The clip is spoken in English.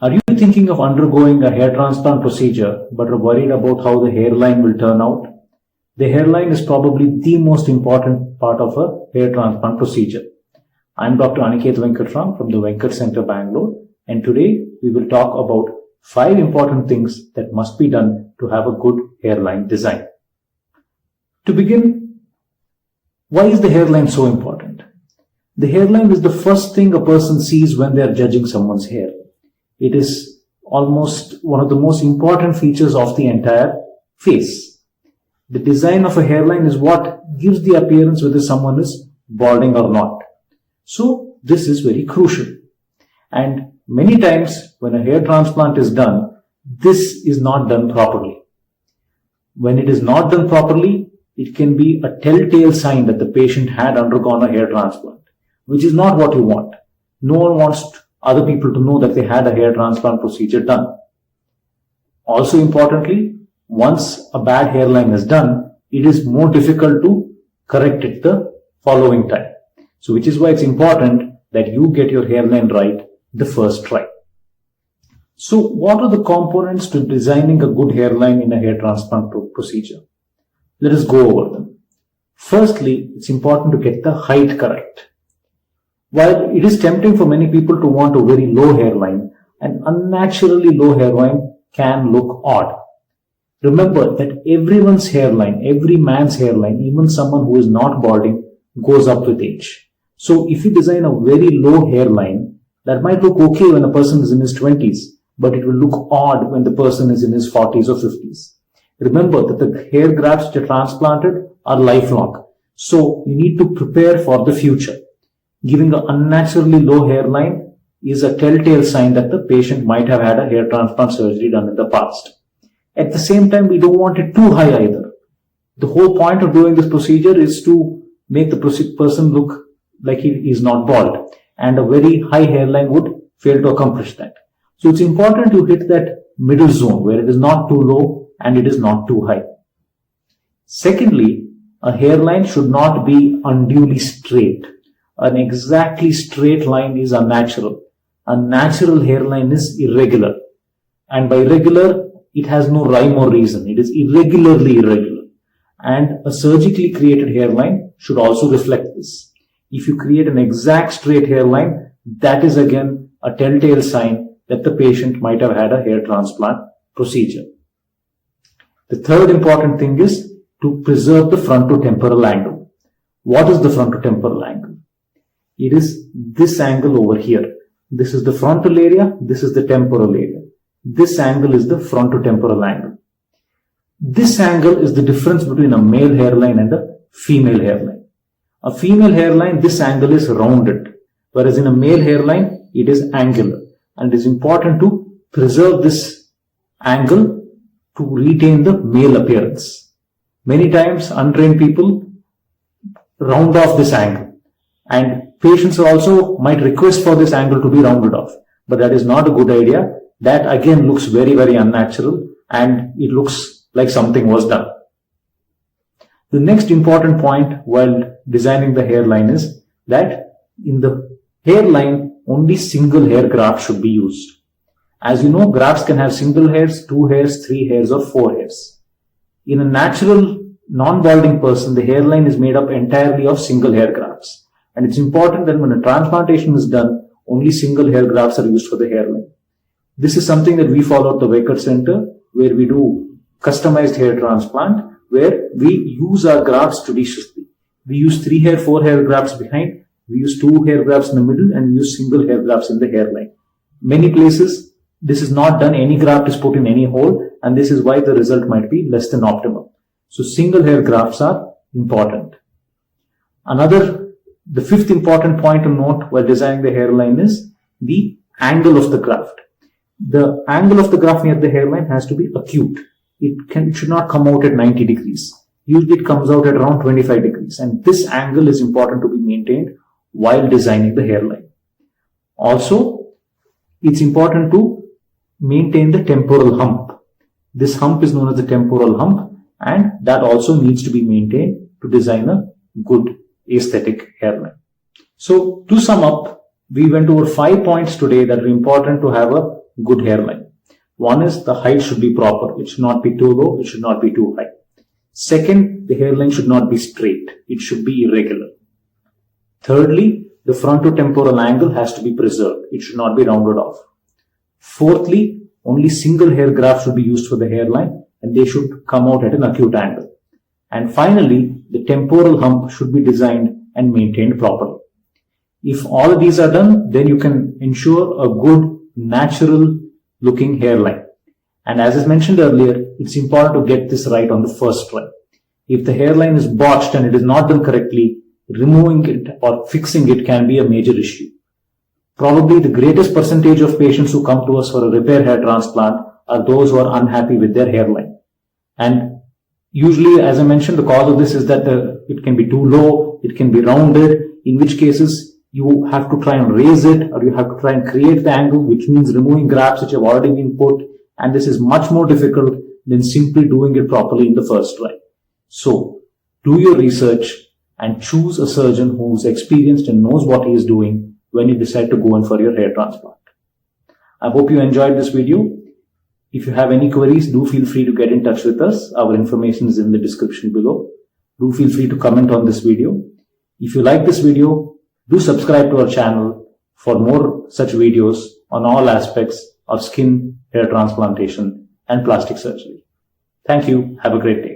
Are you thinking of undergoing a hair transplant procedure but are worried about how the hairline will turn out? The hairline is probably the most important part of a hair transplant procedure. I'm Dr. Aniket Venkatram from the Venkat Center, Bangalore, and today we will talk about 5 important things that must be done to have a good hairline design. To begin, why is the hairline so important? The hairline is the first thing a person sees when they are judging someone's hair. It is almost one of the most important features of the entire face. The design of a hairline is what gives the appearance whether someone is balding or not. So this is very crucial. And many times when a hair transplant is done, this is not done properly. When it is not done properly, it can be a telltale sign that the patient had undergone a hair transplant, which is not what you want. No one wants other people to know that they had a hair transplant procedure done. Also importantly, once a bad hairline is done, it is more difficult to correct it the following time. So which is why it's important that you get your hairline right the first try. So what are the components to designing a good hairline in a hair transplant procedure? Let us go over them. Firstly, it's important to get the height correct. While it is tempting for many people to want a very low hairline, an unnaturally low hairline can look odd. Remember that everyone's hairline, every man's hairline, even someone who is not balding, goes up with age. So if you design a very low hairline, that might look okay when a person is in his 20s, but it will look odd when the person is in his 40s or 50s. Remember that the hair grafts which are transplanted are lifelong. So you need to prepare for the future. Giving an unnaturally low hairline is a telltale sign that the patient might have had a hair transplant surgery done in the past. At the same time, we don't want it too high either. The whole point of doing this procedure is to make the person look like he is not bald, and a very high hairline would fail to accomplish that. So it's important to hit that middle zone where it is not too low and it is not too high. Secondly, a hairline should not be unduly straight. An exactly straight line is unnatural. A natural hairline is irregular. And by irregular, it has no rhyme or reason. It is irregularly irregular. And a surgically created hairline should also reflect this. If you create an exact straight hairline, that is again a telltale sign that the patient might have had a hair transplant procedure. The third important thing is to preserve the frontotemporal angle. What is the frontotemporal angle? It is this angle over here. This is the frontal area. This is the temporal area. This angle is the frontotemporal angle. This angle is the difference between a male hairline and a female hairline. A female hairline, this angle is rounded, whereas in a male hairline, it is angular. And it is important to preserve this angle to retain the male appearance. Many times, untrained people round off this angle. And patients also might request for this angle to be rounded off. But that is not a good idea. That again looks very, very unnatural and it looks like something was done. The next important point while designing the hairline is that in the hairline, only single hair graft should be used. As you know, grafts can have single hairs, 2 hairs, 3 hairs or 4 hairs. In a natural, non-balding person, the hairline is made up entirely of single hair grafts. And it's important that when a transplantation is done, only single hair grafts are used for the hairline. This is something that we follow at the Venkat Center, where we do customized hair transplant, where we use our grafts judiciously. We use 3 hair, 4 hair grafts behind, we use 2 hair grafts in the middle, and we use single hair grafts in the hairline. Many places, this is not done, any graft is put in any hole, and this is why the result might be less than optimal. So single hair grafts are important. The 5th important point to note while designing the hairline is the angle of the graft. The angle of the graft near the hairline has to be acute. It should not come out at 90 degrees. Usually it comes out at around 25 degrees. And this angle is important to be maintained while designing the hairline. Also, it's important to maintain the temporal hump. This hump is known as the temporal hump, and that also needs to be maintained to design a good aesthetic hairline. So to sum up, we went over 5 points today that are important to have a good hairline. One is the height should be proper. It should not be too low. It should not be too high. Second, the hairline should not be straight. It should be irregular. Thirdly, the frontotemporal angle has to be preserved. It should not be rounded off. Fourthly, only single hair grafts should be used for the hairline and they should come out at an acute angle. And finally, the temporal hump should be designed and maintained properly. If all of these are done, then you can ensure a good, natural looking hairline. And as I mentioned earlier, it's important to get this right on the first try. If the hairline is botched and it is not done correctly, removing it or fixing it can be a major issue. Probably the greatest percentage of patients who come to us for a repair hair transplant are those who are unhappy with their hairline. And usually, as I mentioned, the cause of this is that it can be too low, it can be rounded, in which cases you have to try and raise it or you have to try and create the angle, which means removing grafts which have already been put. And this is much more difficult than simply doing it properly in the first try. So, do your research and choose a surgeon who's experienced and knows what he is doing when you decide to go in for your hair transplant. I hope you enjoyed this video. If you have any queries, do feel free to get in touch with us. Our information is in the description below. Do feel free to comment on this video. If you like this video, do subscribe to our channel for more such videos on all aspects of skin, hair transplantation, and plastic surgery. Thank you. Have a great day.